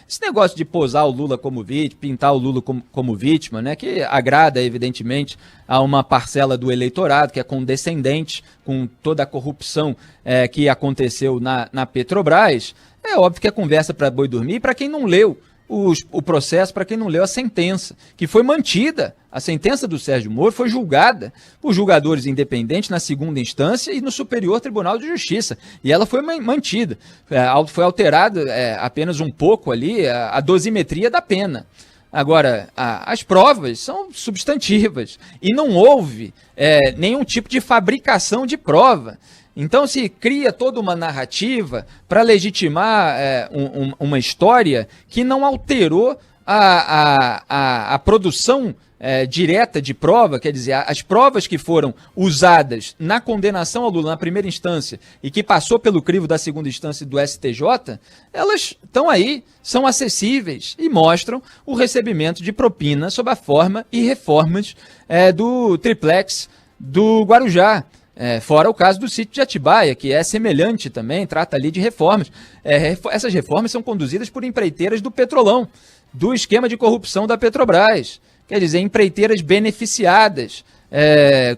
Esse negócio de posar o Lula como vítima, pintar o Lula como vítima, né, que agrada, evidentemente, a uma parcela do eleitorado que é condescendente com toda a corrupção que aconteceu na Petrobras, é óbvio que é conversa para boi dormir. Para quem não leu o processo, para quem não leu a sentença, que foi mantida. A sentença do Sérgio Moro foi julgada por julgadores independentes na segunda instância e no Superior Tribunal de Justiça. E ela foi mantida. Foi alterada apenas um pouco ali a dosimetria da pena. Agora, as provas são substantivas e não houve nenhum tipo de fabricação de prova. Então se cria toda uma narrativa para legitimar uma história que não alterou a produção direta de prova, quer dizer, as provas que foram usadas na condenação ao Lula na primeira instância e que passou pelo crivo da segunda instância do STJ, elas estão aí, são acessíveis e mostram o recebimento de propina sob a forma e reformas do triplex do Guarujá. Fora o caso do sítio de Atibaia, que é semelhante também, trata ali de reformas. Essas reformas são conduzidas por empreiteiras do Petrolão, do esquema de corrupção da Petrobras. Quer dizer, empreiteiras beneficiadas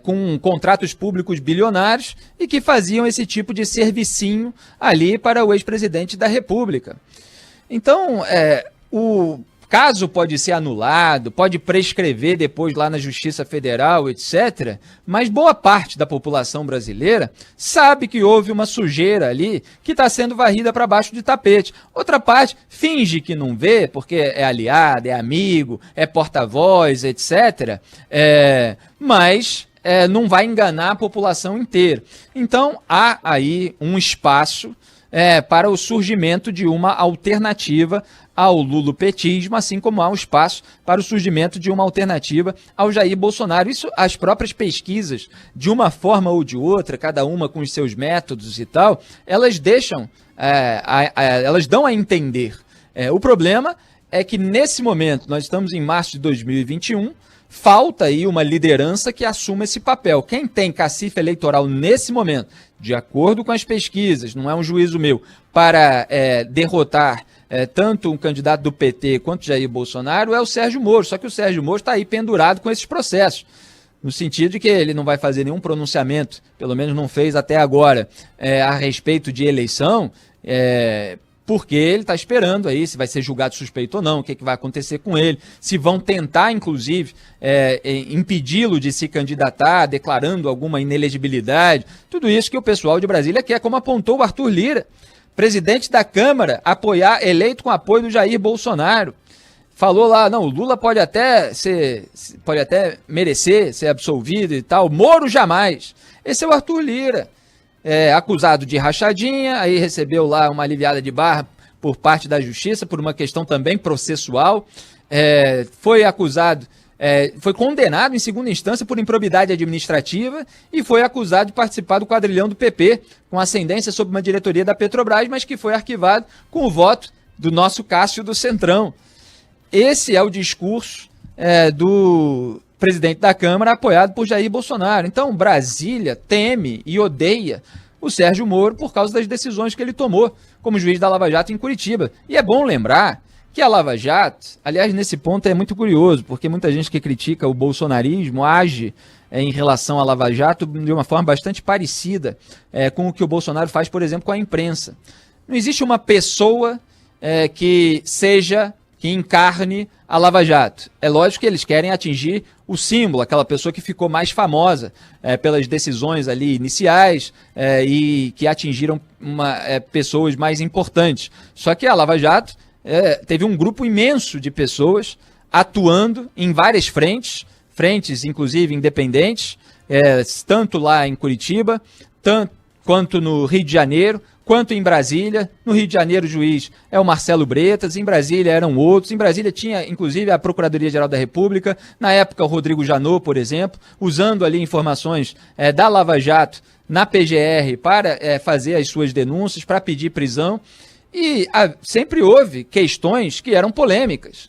com contratos públicos bilionários e que faziam esse tipo de servicinho ali para o ex-presidente da República. Então, o caso pode ser anulado, pode prescrever depois lá na Justiça Federal, etc., mas boa parte da população brasileira sabe que houve uma sujeira ali que está sendo varrida para baixo de tapete. Outra parte finge que não vê, porque é aliado, é amigo, é porta-voz, etc., mas não vai enganar a população inteira. Então, há aí um espaço para o surgimento de uma alternativa ao lulopetismo, assim como há um espaço para o surgimento de uma alternativa ao Jair Bolsonaro. Isso, as próprias pesquisas, de uma forma ou de outra, cada uma com os seus métodos e tal, elas deixam, elas dão a entender. O problema é que, nesse momento, nós estamos em março de 2021, falta aí uma liderança que assuma esse papel. Quem tem cacife eleitoral nesse momento, de acordo com as pesquisas, não é um juízo meu, para derrotar tanto um candidato do PT quanto Jair Bolsonaro, é o Sérgio Moro. Só que o Sérgio Moro está aí pendurado com esses processos, no sentido de que ele não vai fazer nenhum pronunciamento, pelo menos não fez até agora, a respeito de eleição, porque ele está esperando aí se vai ser julgado suspeito ou não, o que vai acontecer com ele, se vão tentar, inclusive, impedi-lo de se candidatar, declarando alguma inelegibilidade, tudo isso que o pessoal de Brasília quer, como apontou o Arthur Lira, presidente da Câmara, eleito com apoio do Jair Bolsonaro. Falou lá, não, o Lula pode até merecer ser absolvido e tal, Moro jamais. Esse é o Arthur Lira. Acusado de rachadinha, aí recebeu lá uma aliviada de barra por parte da Justiça, por uma questão também processual, foi acusado, foi condenado em segunda instância por improbidade administrativa e foi acusado de participar do quadrilhão do PP, com ascendência sobre uma diretoria da Petrobras, mas que foi arquivado com o voto do nosso Cássio do Centrão. Esse é o discurso do presidente da Câmara, apoiado por Jair Bolsonaro. Então, Brasília teme e odeia o Sérgio Moro por causa das decisões que ele tomou como juiz da Lava Jato em Curitiba. E é bom lembrar que a Lava Jato, aliás, nesse ponto é muito curioso, porque muita gente que critica o bolsonarismo age em relação à Lava Jato de uma forma bastante parecida com o que o Bolsonaro faz, por exemplo, com a imprensa. Não existe uma pessoa que encarne a Lava Jato. É lógico que eles querem atingir o símbolo, aquela pessoa que ficou mais famosa pelas decisões ali iniciais e que atingiram pessoas mais importantes. Só que a Lava Jato teve um grupo imenso de pessoas atuando em várias frentes inclusive independentes, tanto lá em Curitiba, quanto no Rio de Janeiro, quanto em Brasília. No Rio de Janeiro o juiz é o Marcelo Bretas, em Brasília eram outros, em Brasília tinha inclusive a Procuradoria-Geral da República, na época o Rodrigo Janot, por exemplo, usando ali informações da Lava Jato na PGR para fazer as suas denúncias, para pedir prisão, e sempre houve questões que eram polêmicas,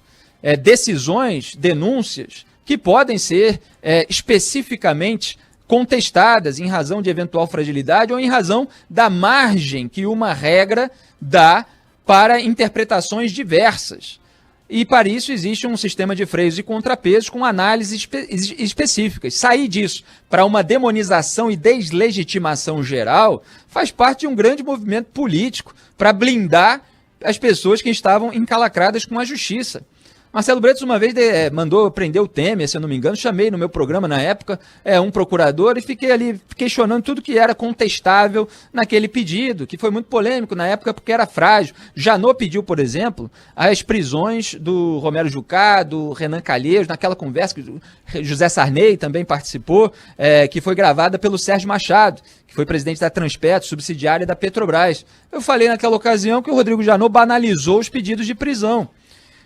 decisões, denúncias que podem ser especificamente contestadas em razão de eventual fragilidade ou em razão da margem que uma regra dá para interpretações diversas. E para isso existe um sistema de freios e contrapesos com análises específicas. Sair disso para uma demonização e deslegitimação geral faz parte de um grande movimento político para blindar as pessoas que estavam encalacradas com a justiça. Marcelo Bretas uma vez mandou prender o Temer, se eu não me engano, chamei no meu programa na época um procurador e fiquei ali questionando tudo que era contestável naquele pedido, que foi muito polêmico na época porque era frágil. Janot pediu, por exemplo, as prisões do Romero Jucá, do Renan Calheiros, naquela conversa que o José Sarney também participou, que foi gravada pelo Sérgio Machado, que foi presidente da Transpetro, subsidiária da Petrobras. Eu falei naquela ocasião que o Rodrigo Janot banalizou os pedidos de prisão.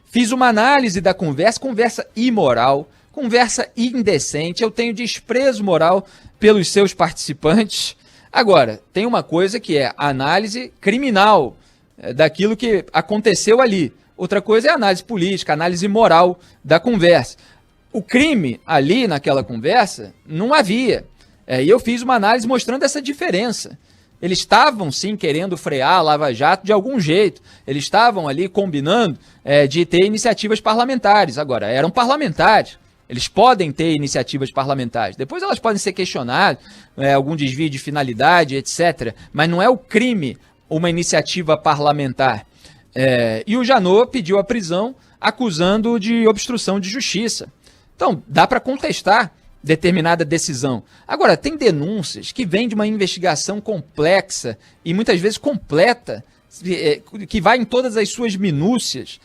Fiz uma análise da conversa imoral, conversa indecente, eu tenho desprezo moral pelos seus participantes. Agora, tem uma coisa que é a análise criminal daquilo que aconteceu ali. Outra coisa é a análise política, a análise moral da conversa. O crime ali naquela conversa não havia. E eu fiz uma análise mostrando essa diferença. Eles estavam, sim, querendo frear a Lava Jato de algum jeito. Eles estavam ali combinando de ter iniciativas parlamentares. Agora, eram parlamentares. Eles podem ter iniciativas parlamentares. Depois elas podem ser questionadas, algum desvio de finalidade, etc. Mas não é o crime uma iniciativa parlamentar. E o Janot pediu a prisão acusando de obstrução de justiça. Então, dá para contestar determinada decisão. Agora, tem denúncias que vêm de uma investigação complexa e muitas vezes completa, que vai em todas as suas minúcias,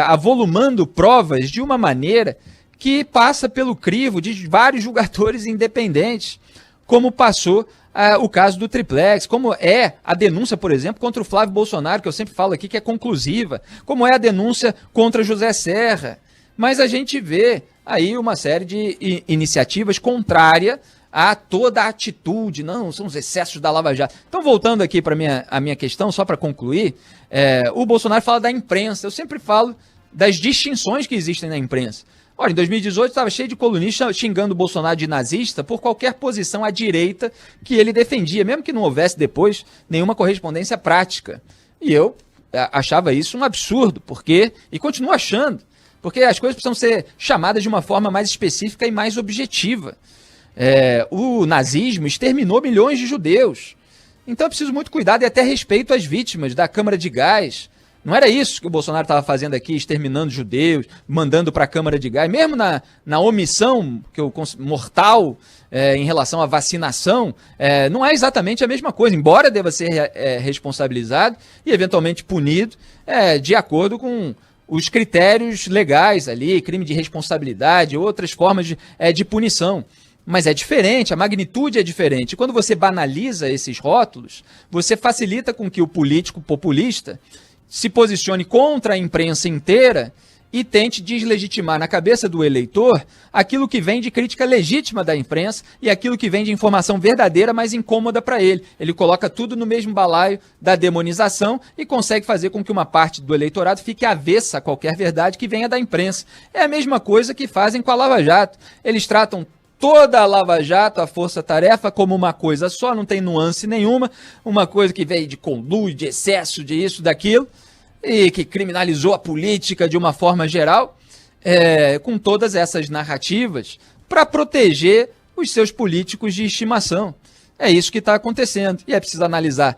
avolumando provas de uma maneira que passa pelo crivo de vários julgadores independentes, como passou o caso do Triplex, como é a denúncia, por exemplo, contra o Flávio Bolsonaro, que eu sempre falo aqui que é conclusiva, como é a denúncia contra José Serra. Mas a gente vê aí uma série de iniciativas contrárias a toda a atitude, não, são os excessos da Lava Jato. Então, voltando aqui para a minha questão, só para concluir, o Bolsonaro fala da imprensa, eu sempre falo das distinções que existem na imprensa. Olha, em 2018 estava cheio de colunistas xingando o Bolsonaro de nazista por qualquer posição à direita que ele defendia, mesmo que não houvesse depois nenhuma correspondência prática. E eu achava isso um absurdo, e continuo achando, porque as coisas precisam ser chamadas de uma forma mais específica e mais objetiva. O nazismo exterminou milhões de judeus. Então é preciso muito cuidado e até respeito às vítimas da Câmara de Gás. Não era isso que o Bolsonaro estava fazendo aqui, exterminando judeus, mandando para a Câmara de Gás. Mesmo na omissão mortal em relação à vacinação, não é exatamente a mesma coisa, embora deva ser responsabilizado e eventualmente punido de acordo com os critérios legais ali, crime de responsabilidade, outras formas de punição. Mas é diferente, a magnitude é diferente. E quando você banaliza esses rótulos, você facilita com que o político populista se posicione contra a imprensa inteira e tente deslegitimar na cabeça do eleitor aquilo que vem de crítica legítima da imprensa e aquilo que vem de informação verdadeira, mas incômoda para ele. Ele coloca tudo no mesmo balaio da demonização e consegue fazer com que uma parte do eleitorado fique avessa a qualquer verdade que venha da imprensa. É a mesma coisa que fazem com a Lava Jato. Eles tratam toda a Lava Jato, a força-tarefa, como uma coisa só, não tem nuance nenhuma, uma coisa que veio de conluio, de excesso, de isso, daquilo, e que criminalizou a política de uma forma geral, com todas essas narrativas, para proteger os seus políticos de estimação. É isso que está acontecendo. E é preciso analisar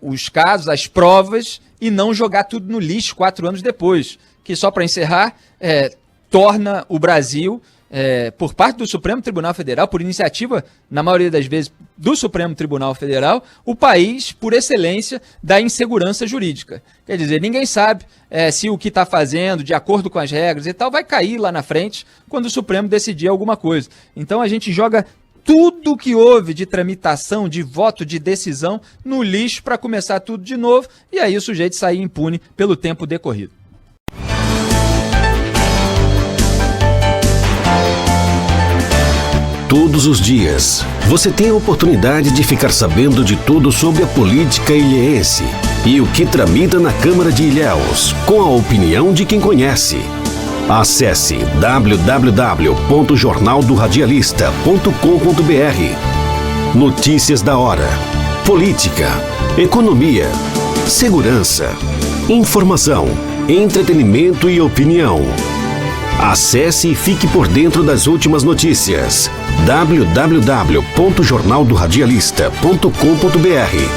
os casos, as provas, e não jogar tudo no lixo 4 anos depois, que só para encerrar, torna o Brasil, por parte do Supremo Tribunal Federal, por iniciativa, na maioria das vezes, do Supremo Tribunal Federal, o país, por excelência, da insegurança jurídica. Quer dizer, ninguém sabe se o que está fazendo, de acordo com as regras e tal, vai cair lá na frente quando o Supremo decidir alguma coisa. Então a gente joga tudo que houve de tramitação, de voto, de decisão, no lixo para começar tudo de novo, e aí o sujeito sair impune pelo tempo decorrido. Todos os dias, você tem a oportunidade de ficar sabendo de tudo sobre a política ilhéense e o que tramita na Câmara de Ilhéus, com a opinião de quem conhece. Acesse www.jornaldoradialista.com.br. Notícias da hora, política, economia, segurança, informação, entretenimento e opinião. Acesse e fique por dentro das últimas notícias. www.jornaldoradialista.com.br